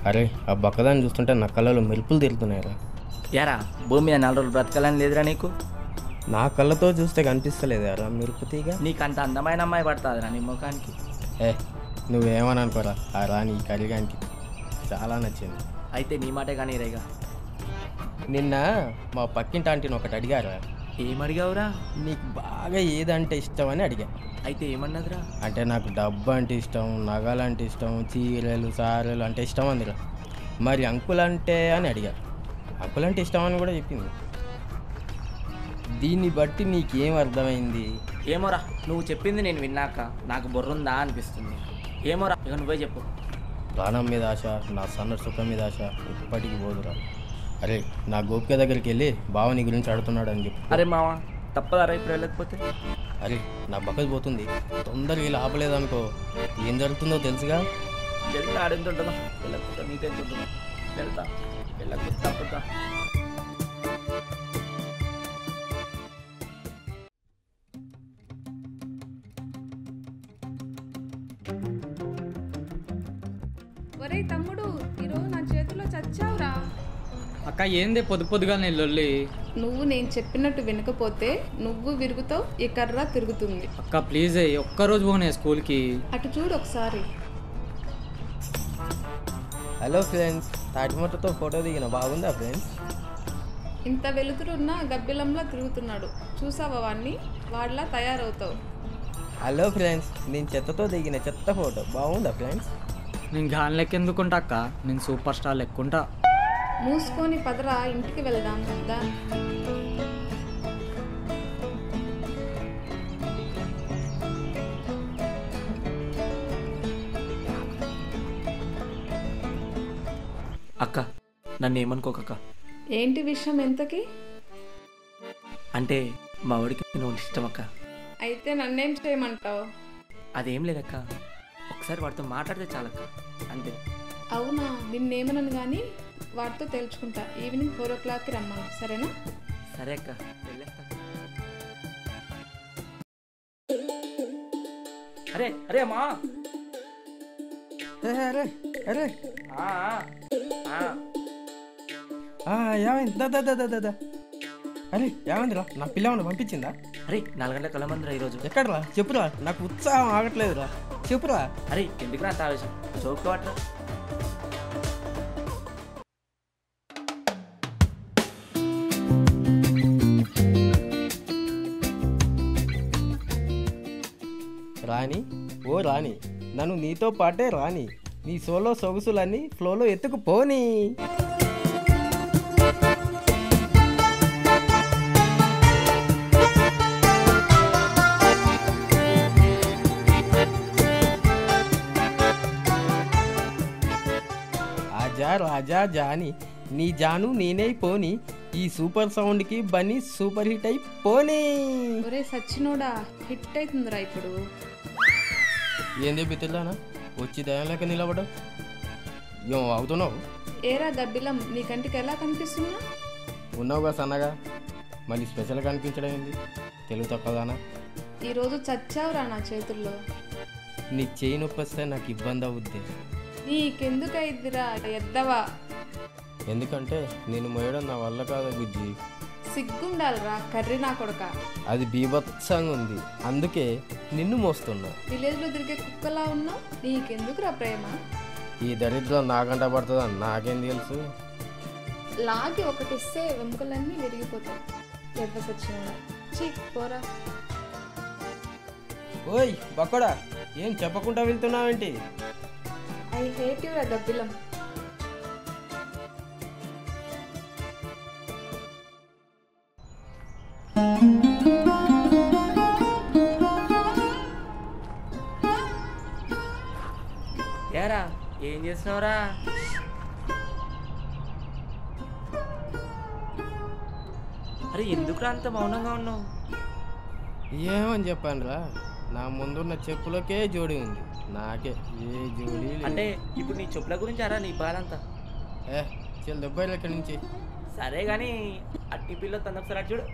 అరే ఆ బక్కదాన్ని చూస్తుంటే నా కళ్ళలో మెరుపులు తిరుగుతున్నాయిరా. యారా భూమి మీద 4 రోజులు బ్రతకాలని లేదురా నీకు? నా కళ్ళతో చూస్తే కనిపిస్తలేదారా మెరుపు తీగ? నీకు అంత అందమైన అమ్మాయి పడుతుందిరా నీ ముఖానికి. ఏ నువ్వేమని అనుకోరా, ఆ రాణి కరిగానికి చాలా నచ్చింది. అయితే నీ మాటే కానీ రేగా. నిన్న మా పక్కింటి ఆంటీని ఒకటి అడిగారా, ఏమడిగావురా? నీకు బాగా ఏదంటే ఇష్టం అని అడిగా. అయితే ఏమన్నదిరా? అంటే నాకు డబ్బు అంటే ఇష్టం, నగలు అంటే ఇష్టం, చీరలు సారెలు అంటే ఇష్టం అందిరా. మరి అంకుల్ అంటే అని అడిగా. అంకుల్ అంటే ఇష్టం అని కూడా చెప్పింది. దీన్ని బట్టి నీకేం అర్థమైంది? ఏమోరా, నువ్వు చెప్పింది నేను విన్నాక నాకు బుర్రుందా అనిపిస్తుంది. ఏమోరా, ఇక నువ్వే చెప్పు. ప్రాణం మీద ఆశ, నా సన్న సుఖం మీద ఆశ ఇప్పటికి పోదురా. అరే నా గోపిక దగ్గరికి వెళ్ళి బావ నీ గురించి అడుగుతున్నాడు అని చెప్పు. అరే మావా, తప్పదారా ఇప్పుడు వెళ్ళకపోతే? అరే నా బక్కది పోతుంది, తొందరగా ఇలా ఆపలేదనుకో ఏం జరుగుతుందో తెలుసుగా. వెళ్తా ఆడెంత ఉంటుందో, వెళ్ళకపోతే నీకెంత ఉంటుందో. వెళ్తా, వెళ్ళకపోతే తప్పదా. ఒరే తమ్ముడు, ఈరోజు నా చేతిలో చచ్చావురా. అక్క ఏందే పొద్దుగా నేను లొల్లి? నువ్వు నేను చెప్పినట్టు వినకపోతే నువ్వు విరుగుతావు, ఈ కర్ర తిరుగుతుంది. అక్క ప్లీజ్ ఒక్కరోజు పోనే స్కూల్కి. అటు చూడు ఒకసారి. హలో ఫ్రెండ్స్, తాటిమట్టతో ఫోటో దిగిన బాగుందా ఫ్రెండ్స్? ఇంత వెలుతురున్న గబ్బిలంలా తిరుగుతున్నాడు, చూసావా వాడిని? వాడిలా తయారవుతావు. హలో ఫ్రెండ్స్, నేను చెత్తతో దిగిన చెత్త ఫోటో బాగుందా ఫ్రెండ్స్? నేను గాన్ లెక్క ఎందుకుంటా అక్క, నేను సూపర్ స్టార్ లెక్కుంటా. మూసుకొని పదరా, ఇంటికి వెళ్దాం దా. అక్క నన్ను ఏమనుకోకక్క. ఏంటి విషయం ఎంతకి? అంటే మా వాడికి నువ్వు ఇష్టం అక్క. అయితే నన్నేం చేయమంటావు? అదేం లేదక్క, ఒకసారి వాడితో మాట్లాడితే చాలక్క, అంతే. అవునా, నిన్నేమనను కానీ వాటితో తేల్చుకుంటా. ఈవినింగ్ 4 o'clockకి రమ్మను, సరేనా? సరే అక్క, వెళ్ళేస్తా. అరే అరే అమ్మా. అరే అరే ఆ, ఆ, ఆ. ఏమైంది? దా. అరే ఏమైందిరా, నా పిల్లవాడిని పంపించిందా? అరే 4 గంటల కలమందిరా ఈరోజు. ఎక్కడరా చెప్పురా, నాకు ఉత్సాహం ఆగట్లేదురా, చెప్పురా. అరే ఎందుకు అంత ఆవేశం, చౌకోవట్రా. రాణి, ఓ రాణి, నన్ను నీతో పాటే రాణి, నీ సోలో సొగుసులన్నీ ఫ్లోలో ఎత్తుకుపోని. ఆజా రాజా జాని, నీ జాను నేనే పోని, ఈ సూపర్ సౌండ్కి బన్నీ సూపర్ హిట్ అయిపోని. ఒరే సచ్చినోడా, హిట్ అవుతుందిరా ఇప్పుడు. ఏంది బిత్తిలానా వచ్చి దయం లేక నిలబడవు? ఏం అవుతున్నావు? ఏరా గబ్బిలం, నీ కంటికి ఎలా కనిపిస్తున్నా? ఉన్నావుగా సన్నగా, మళ్ళీ స్పెషల్గా కనిపించడం ఏంది? తెలుగు తప్పదానా? ఈరోజు చచ్చావురా నా చేతుల్లో. నీకు చేయి నొప్పి వస్తే నాకు ఇబ్బంది అవుద్ది. నీకెందుకైద్దిరా ఎద్దవా? ఎందుకంటే నేను మోయడం నా వల్ల కాదు బుజ్జి. సిగ్గుండాలిరా కర్రీ నా కొడక. అది బీభత్సంగా ఉంది, అందుకే నిన్ను మోస్తున్నా. విలేజ్లో తిరిగే కుక్కలా ఉన్నావు, నీకెందుకురా ప్రేమ? ఈ దరిద్రం నాకంట పడుతుందని నాకేం తెలుసు? లాగి ఒకటిస్తే వెముకలన్నీ విరిగిపోతాయి. ఎవ్వ సచ్చినోడా, చీ పోరా. ఓయ్ బక్కడా, ఏం చెప్పకుండా వెళ్తున్నావేంటి? ఐ హేట్ యురా గబ్బిలం. ఏరా ఏం చేస్తున్నావురా? అరే ఎందుకురా అంత మౌనంగా ఉన్నావు? ఏమని చెప్పాను రా, నా ముందున్న చెప్పులకే జోడి ఉంది, నాకే ఏ జోడి లేదు. అంటే ఇప్పుడు నీ చెప్పుల గురించి అరా నీ బాధంతా? చెల్లి దెబ్బలు ఇక్కడి నుంచి. సరే కానీ అట్టి పిల్ల తొందరసారి అటు చూడు.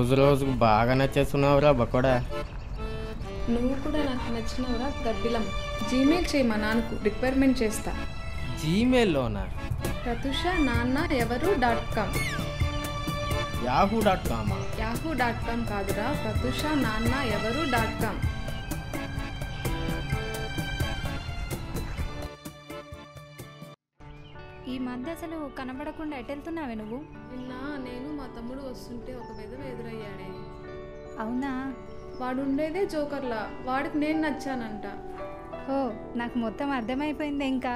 రోజు రోజుకు బాగా నచ్చేస్తున్నావురా బకోడా. నువ్వు కూడా నాకు నచ్చినవరా గబ్బిలం. జీమెయిల్ చేయి, మా నాన్నకు రిక్వైర్మెంట్ చేస్తా. జీమెయిల్లోనా? ప్రతుష నాన్న ఎవరు .com. yahoo.com. yahoo.com కాదురా, ప్రతుష నాన్న ఎవరు .com. ఈ మధ్య అసలు కనబడకుండా ఎటు వెళ్తున్నావే నువ్వు? నిన్న నేను మా తమ్ముడు వస్తుంటే ఒక విధవ ఎదురయ్యాడే. అవునా? వాడు ఉండేదే జోకర్లా, వాడికి నేను నచ్చానంట. ఓ, నాకు మొత్తం అర్థమైపోయింది. ఇంకా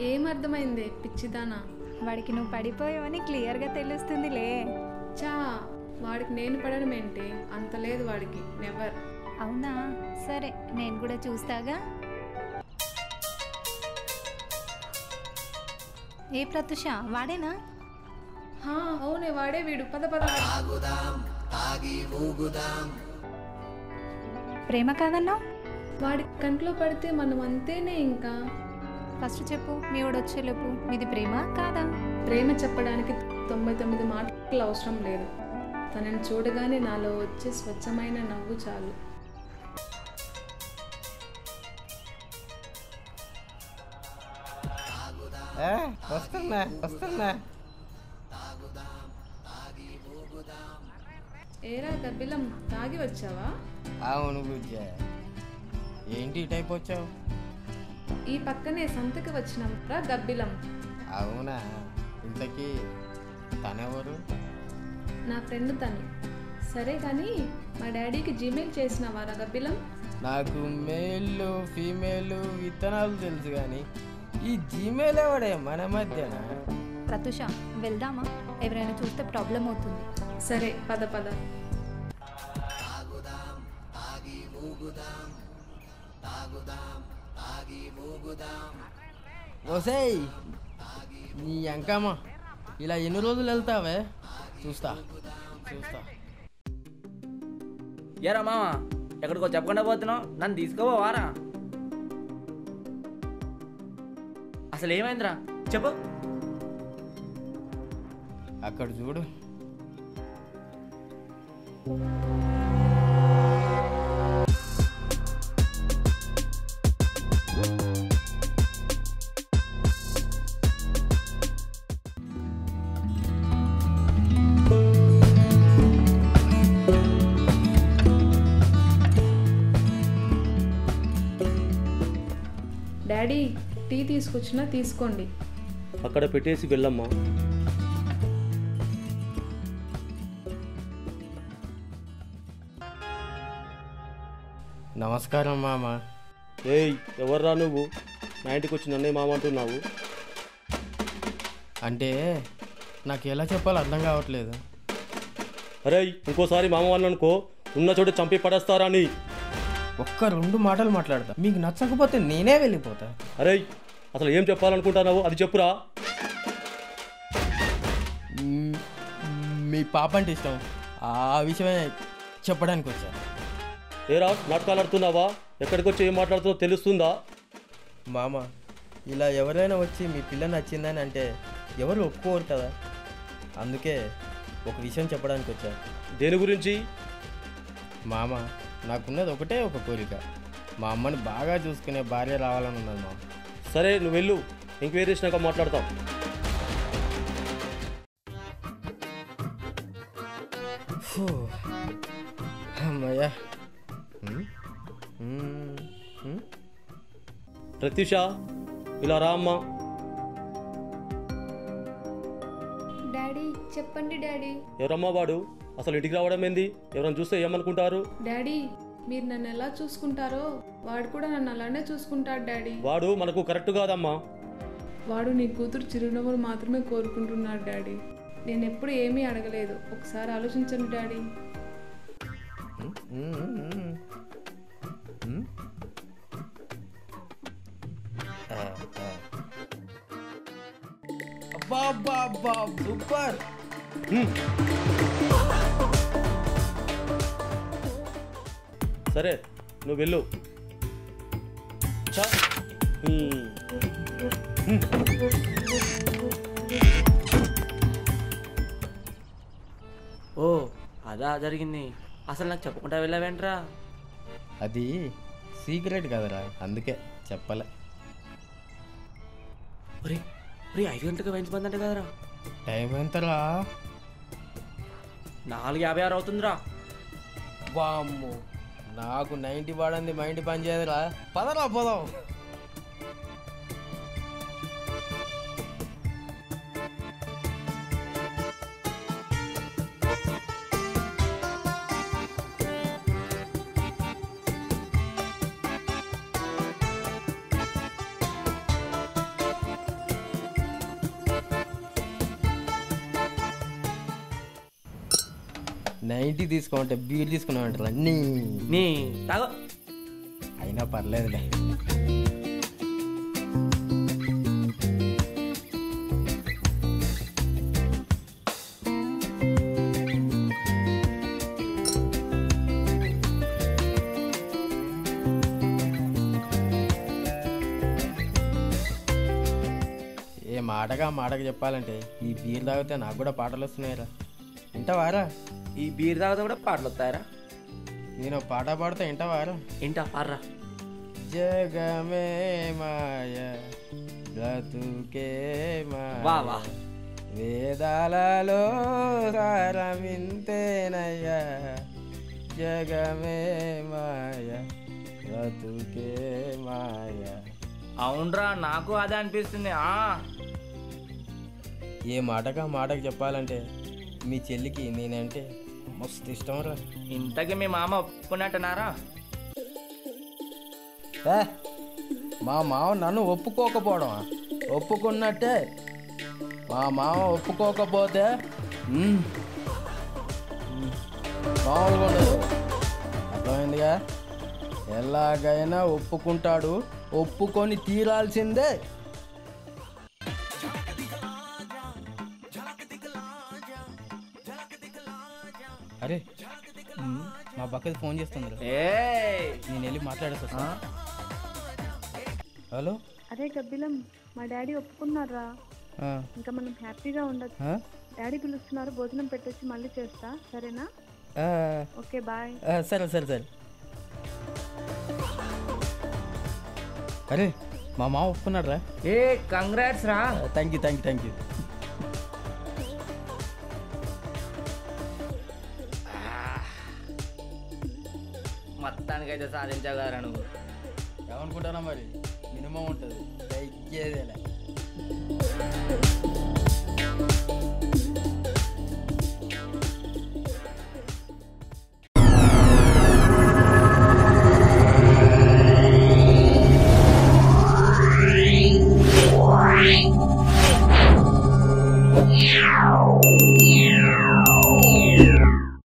ఏం అర్థమైందే పిచ్చిదానా? వాడికి నువ్వు పడిపోయావని క్లియర్గా తెలుస్తుందిలే. చా, వాడికి నేను పడడం ఏంటి? అంత లేదు వాడికి, నెవర్. అవునా? సరే, నేను కూడా చూస్తాగా. ఏ ప్రతుష, వాడేనా? హా, అవునే వాడే వీడు. పద పద. ప్రేమ కాదన్నావు? వాడి కంట్లో పడితే మనం అంతేనే. ఇంకా ఫస్ట్ చెప్పు, మీ వాడు వచ్చేలోపు మీది ప్రేమ కాదా? ప్రేమ చెప్పడానికి 99 మాటలు అవసరం లేదు. తనని చూడగానే నాలో వచ్చే స్వచ్ఛమైన నవ్వు చాలు. వస్తున్నా. ఏరా గబ్బిలం, తాగి వచ్చావా? అవును బుజ్జ. ఏంటి ఈ టైప్ వచ్చావు? ఈ పక్కనే సంతకి వచ్చినాం రా గబ్బిలం. అవునా? ఇంతకీ తనెవరు? నా ఫ్రెండ్ తను. సరే కానీ మా డాడీకి జీమెయిల్ చేసినావారా గబ్బిలం? నాకు మేల్ ఫీమేల్ విత్తనాలు తెలుసు కానీ ఈ జీమెయిల్ ఎవడే మన మధ్యన? ప్రతుష, వెళ్దామా? ఎవరైనా చూస్తే ప్రాబ్లం అవుతుంది. సరే పద పద. ఓసేయ్ నీ అంకమ్మ, ఇలా ఎన్ని రోజులు వెళ్తావే? చూస్తా. ఏరా మామ, ఎక్కడికో చెప్పకుండా పోతున్నావు, నన్ను తీసుకోవారా? అసలు ఏమైందిరా చెప్పు. అక్కడ చూడు. డాడీ, టీ తీసుకొచ్చినా తీసుకోండి. అక్కడ పెట్టేసి వెళ్ళమ్మా. నమస్కారం మామ. ఏయ్, ఎవర్రా నువ్వు? నా ఇంటికి వచ్చి నన్నే మామ అంటున్నావు? అంటే నాకు ఎలా చెప్పాలో అర్థం కావట్లేదు. అరే, ఇంకోసారి మామ వాళ్ళని అనుకో, ఉన్న చోట చంపి పడేస్తారా అని. ఒక్క 2 మాటలు మాట్లాడతా, మీకు నచ్చకపోతే నేనే వెళ్ళిపోతా. అరే, అసలు ఏం చెప్పాలనుకుంటున్నావు అది చెప్పురా. మీ పాప అంటే ఇష్టం, ఆ విషయమే చెప్పడానికి వచ్చా. ఏరా, నాటకాలు ఆడుతున్నావా? ఎక్కడికి వచ్చి ఏం మాట్లాడుతుందో తెలుస్తుందా? మామ, ఇలా ఎవరైనా వచ్చి మీ పిల్ల నచ్చిందని అంటే ఎవరు ఒప్పుకోరు కదా. అందుకే ఒక విషయం చెప్పడానికి వచ్చా. దేని గురించి? మామ, నాకున్నది ఒకటే ఒక కోరిక. మా అమ్మని బాగా చూసుకునే భార్య రావాలని ఉన్నది మామ. సరే, నువ్వు వెళ్ళు, ఎంక్వైరీ చేసినాక మాట్లాడతాం. అమ్మయ్యా. ప్రత్యూష, ఇలా రా అమ్మా. డాడీ చెప్పండి. డాడీ. ఎవరమ్మా వాడు? అసలు ఇంటికి రావడం ఏంది? ఎవరైనా చూస్తే ఏమనుకుంటారు? డాడీ, మీరు నన్ను ఎలా చూసుకుంటారో వాడు కూడా నన్ను అలానే చూసుకుంటాడు డాడీ. వాడు మనకు కరెక్ట్ కాదమ్మా. వాడు నీ కూతురు చిరునవ్వులు మాత్రమే కోరుకుంటున్నాడు డాడీ. నేను ఎప్పుడు ఏమీ అడగలేదు. ఒకసారి ఆలోచించండి డాడీ. అబ్బా సూపర్. సరే, నువ్వు వెళ్ళు. చా. ఓ, అదా జరిగింది. అసలు నాకు చెప్పకుండా వెళ్ళావేంట్రా? అది సీక్రెట్ కదరా, అందుకే చెప్పలే. ఒరే ఒరే 5 గంటలకు వేయించమందంట కదరా. టైం ఎంతరా? 4:56 అవుతుందిరా. వామ్మో, నాకు 90 వాడంది మైండ్ పని చేయదురా. పదరా పోదాం. నైంటీ తీసుకోమంటే బీర్ తీసుకున్నామంటారా? నీ తాగో. అయినా పర్లేదులే. ఏ మాటగా చెప్పాలంటే ఈ బీర్ తాగితే నాకు కూడా పాటలు వస్తున్నాయిరా. వింటావారా? ఈ బీర్ తాగితే కూడా పాటలు వస్తాయరా? నేను పాట పాడుతా, వింటావారా? ఏంటా పాడరా. జగమే మాయ బ్రతుకే వా మాయ వా. వేదాలలో సారమింతేనయ్యా. జగమే మాయ బ్రతుకే మాయ. అవునరా, నాకు అదే అనిపిస్తుంది. ఏ మాటకు చెప్పాలంటే మీ చెల్లికి నేనంటే మస్తు ఇష్టం రా. ఇంతకీ మీ మామ ఒప్పుకున్నట్టున్నారా? మా మామ నన్ను ఒప్పుకోకపోవడం ఒప్పుకున్నట్టే. మా మామ ఒప్పుకోకపోతే మామూలుగా ఉండదు. అర్థమైందిగా? ఎలాగైనా ఒప్పుకుంటాడు, ఒప్పుకొని తీరాల్సిందే. అరే మా పక్కది ఫోన్ చేస్తుంది, నేను వెళ్ళి మాట్లాడేస్తా. హలో. అరే గబ్బిలం, మా డాడీ ఒప్పుకున్నారా? ఇంకా మనం హ్యాపీగా ఉండొచ్చు. డాడీ పిలుస్తున్నారు, భోజనం పెట్టొచ్చి మళ్ళీ చేస్తా, సరేనా? Okay bye. సరే సరే సరే. అరే మా మామ ఒప్పుకున్నాడు రా. కంగ్రాట్స్ రా. Thank you thank you thank you. మొత్తానికైతే సాధించగలరా నువ్వు. ఏమనుకుంటారా మరి? మినిమం ఉంటుంది, తగ్గేదేలే. Wow.